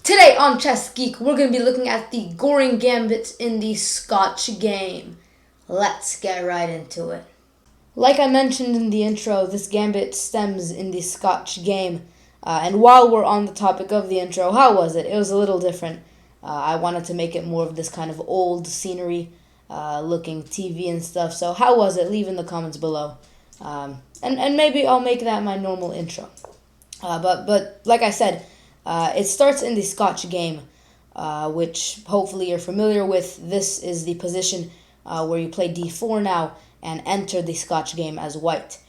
Today on Chess Geek, we're going to be looking at the Goring Gambit in the Scotch game. Let's get right into it. Like I mentioned in the intro, this gambit stems in the Scotch game. And while we're on the topic of the intro, how was it? It was a little different. I wanted to make it more of this kind of old scenery looking TV and stuff. So how was it? Leave in the comments below. And maybe I'll make that my normal intro. But like I said, it starts in the Scotch game, which hopefully you're familiar with. This is the position where you play d4 now and enter the Scotch game as white.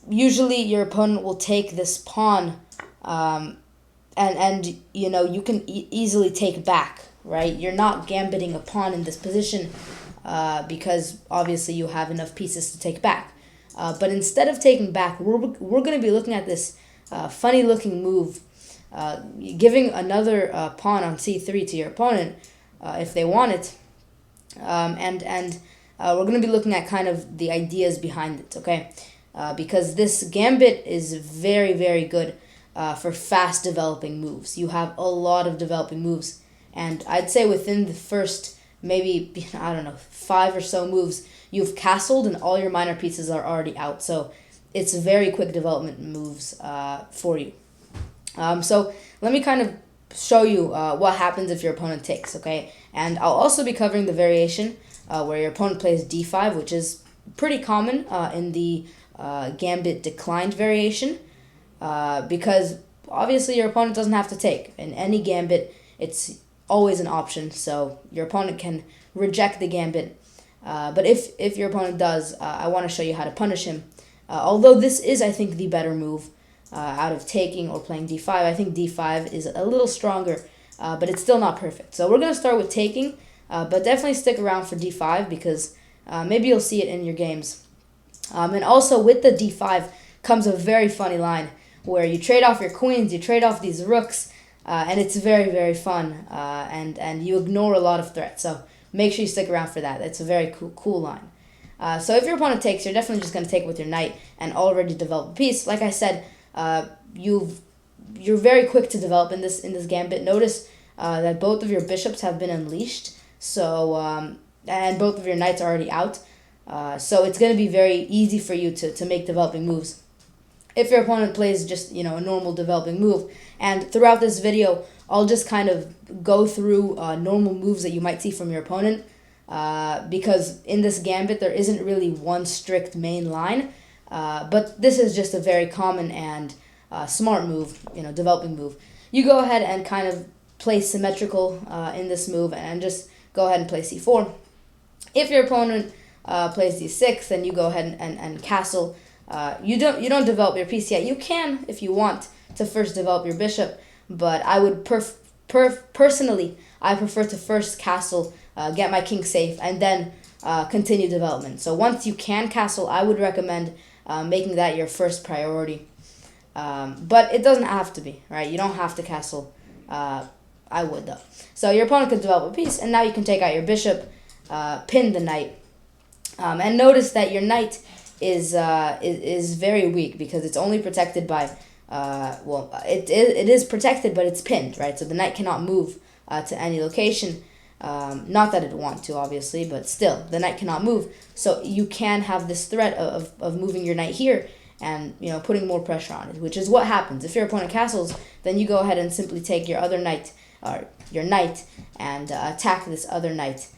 Usually your opponent will take this pawn, and you know you can easily take back, right? You're not gambiting a pawn in this position because obviously you have enough pieces to take back. But instead of taking back, we're going to be looking at this funny looking move, giving another pawn on c3 to your opponent if they want it, and we're going to be looking at kind of the ideas behind it, okay? Because this gambit is very, very good for fast developing moves. You have a lot of developing moves, and I'd say within the first maybe, I don't know, 5 or so moves, you've castled and all your minor pieces are already out. So it's very quick development moves for you. So let me kind of show you what happens if your opponent takes, okay? And I'll also be covering the variation where your opponent plays d5, which is pretty common in the gambit declined variation, because obviously your opponent doesn't have to take. In any gambit, it's always an option, so your opponent can reject the gambit. But if your opponent does, I want to show you how to punish him. Although this is, I think, the better move out of taking or playing d5. I think d5 is a little stronger, but it's still not perfect. So we're going to start with taking, but definitely stick around for d5 because maybe you'll see it in your games. And also with the d5 comes a very funny line where you trade off your queens, you trade off these rooks, and it's very, very fun, and you ignore a lot of threats. So make sure you stick around for that. It's a very cool line. So if your opponent takes, you're definitely just going to take with your knight and already develop a piece. Like I said, you're very quick to develop in this gambit. Notice that both of your bishops have been unleashed, so and both of your knights are already out. So it's going to be very easy for you to make developing moves. If your opponent plays just a normal developing move, and throughout this video, I'll just kind of go through normal moves that you might see from your opponent. Because in this gambit there isn't really one strict main line, but this is just a very common and smart move, developing move. You go ahead and kind of play symmetrical in this move and just go ahead and play c4. If your opponent plays d6, then you go ahead and castle. You don't develop your piece yet. You can if you want to first develop your bishop, but I would personally I prefer to first castle, get my king safe, and then continue development. So once you can castle, I would recommend making that your first priority. But it doesn't have to be, right? You don't have to castle. I would, though. So your opponent could develop a piece, and now you can take out your bishop, pin the knight. And notice that your knight is very weak because it's only protected by, it is protected, but it's pinned, right? So the knight cannot move to any location. Not that it want to, obviously, but still, the knight cannot move. So you can have this threat of moving your knight here and putting more pressure on it, which is what happens. If your opponent castles, then you go ahead and simply take your other knight, or your knight, and attack this other knight.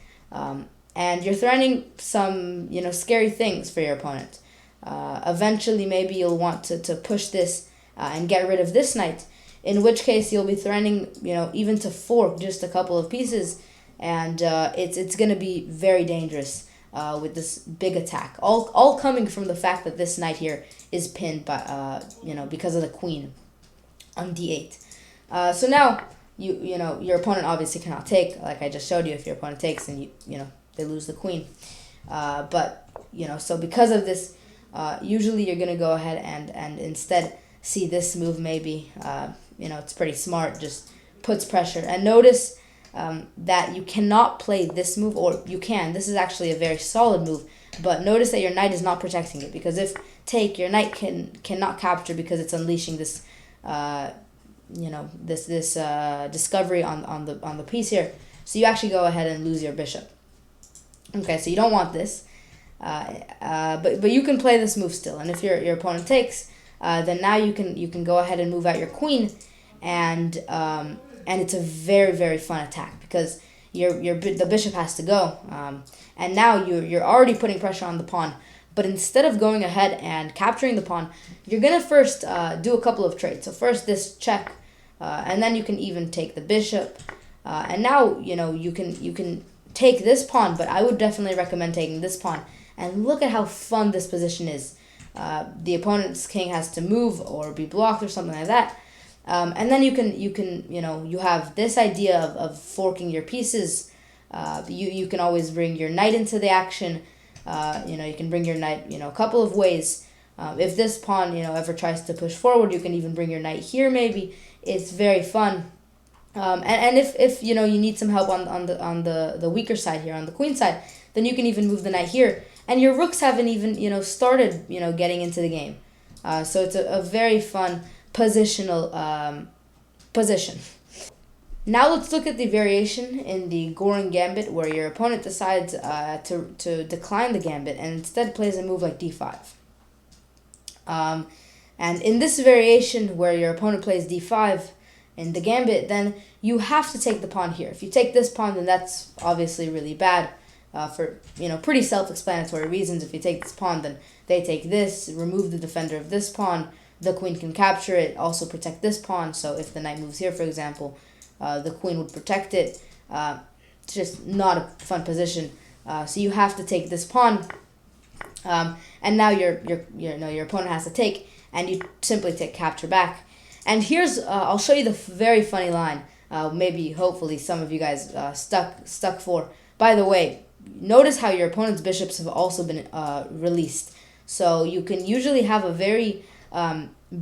And you're threatening some scary things for your opponent. Eventually, maybe you'll want to push this and get rid of this knight, in which case you'll be threatening even to fork just a couple of pieces. And it's going to be very dangerous with this big attack. All coming from the fact that this knight here is pinned by because of the queen on d8. So now your opponent obviously cannot take, like I just showed you. If your opponent takes, then they lose the queen. But so because of this, usually you're going to go ahead and instead see this move. Maybe it's pretty smart. Just puts pressure. And notice that you cannot play this move, or you can. This is actually a very solid move, but notice that your knight is not protecting it, because if take, your knight cannot capture because it's unleashing this this discovery on the piece here. So you actually go ahead and lose your bishop. Okay, so you don't want this. But you can play this move still, and if your opponent takes, then now you can go ahead and move out your queen, and it's a very, very fun attack because the bishop has to go, and now you're already putting pressure on the pawn. But instead of going ahead and capturing the pawn, you're gonna first do a couple of trades. So first this check, and then you can even take the bishop, and now you can take this pawn. But I would definitely recommend taking this pawn. And look at how fun this position is. The opponent's king has to move or be blocked or something like that. And then you have this idea of forking your pieces. You can always bring your knight into the action. You can bring your knight, a couple of ways. If this pawn, ever tries to push forward, you can even bring your knight here maybe. It's very fun. And if you need some help on the weaker side here, on the queen side, then you can even move the knight here. And your rooks haven't even, started, getting into the game. So it's a very fun positional position. Now let's look at the variation in the Goring Gambit where your opponent decides to decline the gambit and instead plays a move like d5. And in this variation where your opponent plays d5 in the gambit, then you have to take the pawn here. If you take this pawn, then that's obviously really bad. For pretty self-explanatory reasons. If you take this pawn, then they take this, remove the defender of this pawn, the queen can capture it, also protect this pawn. So if the knight moves here, for example, the queen would protect it. It's just not a fun position. So you have to take this pawn, and now your opponent has to take, and you simply take capture back. And here's I'll show you the very funny line. Hopefully some of you guys stuck for. By the way, notice how your opponent's bishops have also been released. So you can usually have a very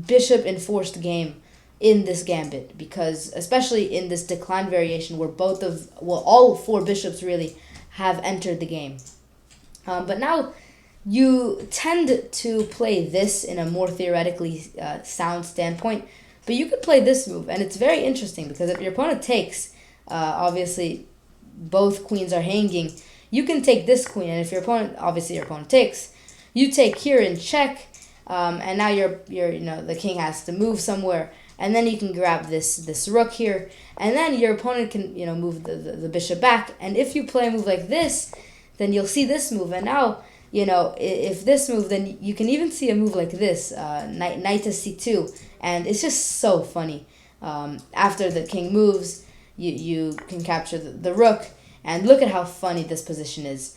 bishop-enforced game in this gambit, because especially in this decline variation where all four bishops really have entered the game. But now you tend to play this in a more theoretically sound standpoint, but you could play this move, and it's very interesting because if your opponent takes, obviously both queens are hanging. You can take this queen, and if your opponent takes, you take here in check, and now the king has to move somewhere, and then you can grab this rook here, and then your opponent can move the bishop back, and if you play a move like this, then you'll see this move, and now if this move, then you can even see a move like this, knight to c2, and it's just so funny. After the king moves, you can capture the rook, and look at how funny this position is.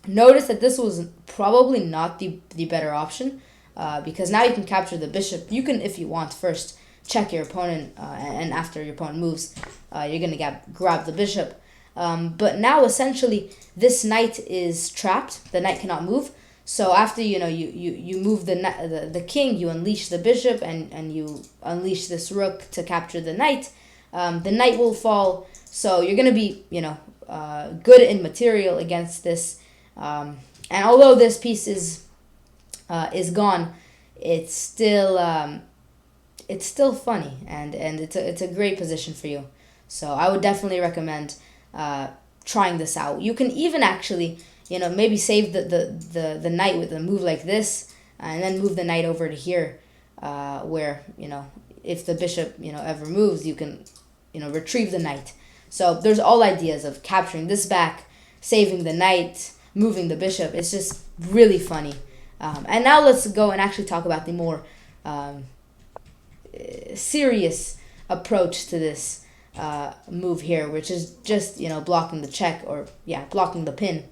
Notice that this was probably not the better option, because now you can capture the bishop. You can, if you want, first check your opponent, and after your opponent moves, you're going to grab the bishop. But now essentially this knight is trapped. The knight cannot move. So after you move the king, you unleash the bishop, and you unleash this rook to capture the knight. The knight will fall, so you're going to be, good in material against this. And although this piece is gone, it's still funny, and it's a great position for you. So I would definitely recommend trying this out. You can even actually, maybe save the knight with a move like this, and then move the knight over to here, where if the bishop ever moves, you can retrieve the knight. So there's all ideas of capturing this back, saving the knight, moving the bishop. It's just really funny. And now let's go and actually talk about the more serious approach to this move here, which is just blocking the check, or blocking the pin.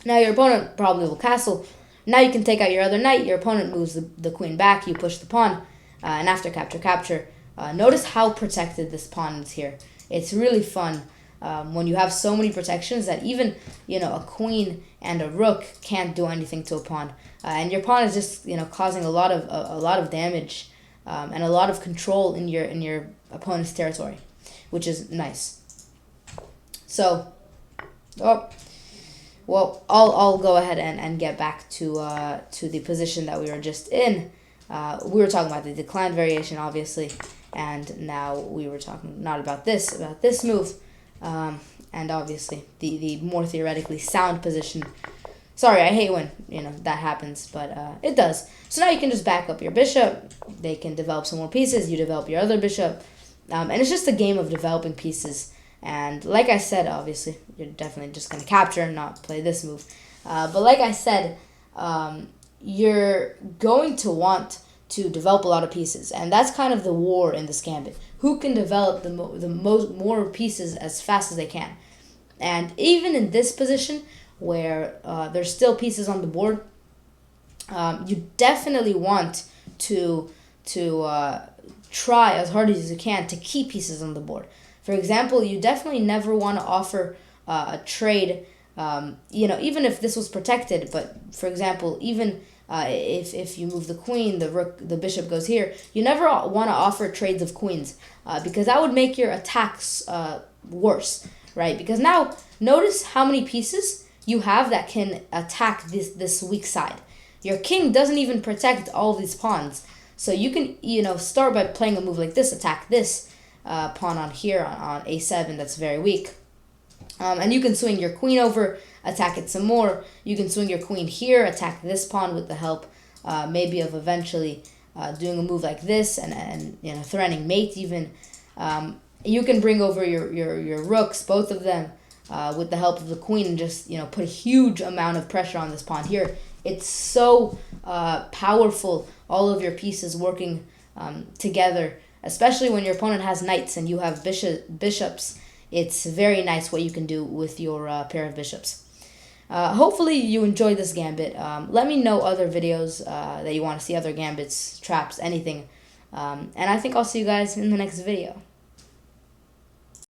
Now your opponent probably will castle. Now you can take out your other knight. Your opponent moves the queen back. You push the pawn, and after capture. Notice how protected this pawn is here. It's really fun when you have so many protections that even a queen and a rook can't do anything to a pawn, and your pawn is just causing a lot of damage and a lot of control in your opponent's territory, which is nice. So, well, I'll go ahead and get back to the position that we were just in. We were talking about the decline variation, obviously. and now we were talking not about this move, and obviously the more theoretically sound position. Sorry, I hate when that happens, but it does. So now you can just back up your bishop. They can develop some more pieces. You develop your other bishop, and it's just a game of developing pieces. And like I said, obviously you're definitely just gonna capture and not play this move. But like I said, you're going to want to develop a lot of pieces, and that's kind of the war in this gambit. Who can develop the most more pieces as fast as they can? And even in this position, where there's still pieces on the board, you definitely want to try as hard as you can to keep pieces on the board. For example, you definitely never want to offer a trade, even if this was protected. But for example, even if you move the queen, the bishop goes here, you never want to offer trades of queens, because that would make your attacks worse, right? Because now notice how many pieces you have that can attack this weak side. Your king doesn't even protect all these pawns. So you can, start by playing a move like this, attack this pawn on here on a7 that's very weak. And you can swing your queen over, attack it some more. You can swing your queen here, attack this pawn with the help maybe of eventually doing a move like this and threatening mate even. You can bring over your rooks, both of them, with the help of the queen, and just put a huge amount of pressure on this pawn here. It's so powerful, all of your pieces working together, especially when your opponent has knights and you have bishops. It's very nice what you can do with your pair of bishops. Hopefully you enjoyed this gambit. Let me know other videos that you want to see, other gambits, traps, anything. And I think I'll see you guys in the next video.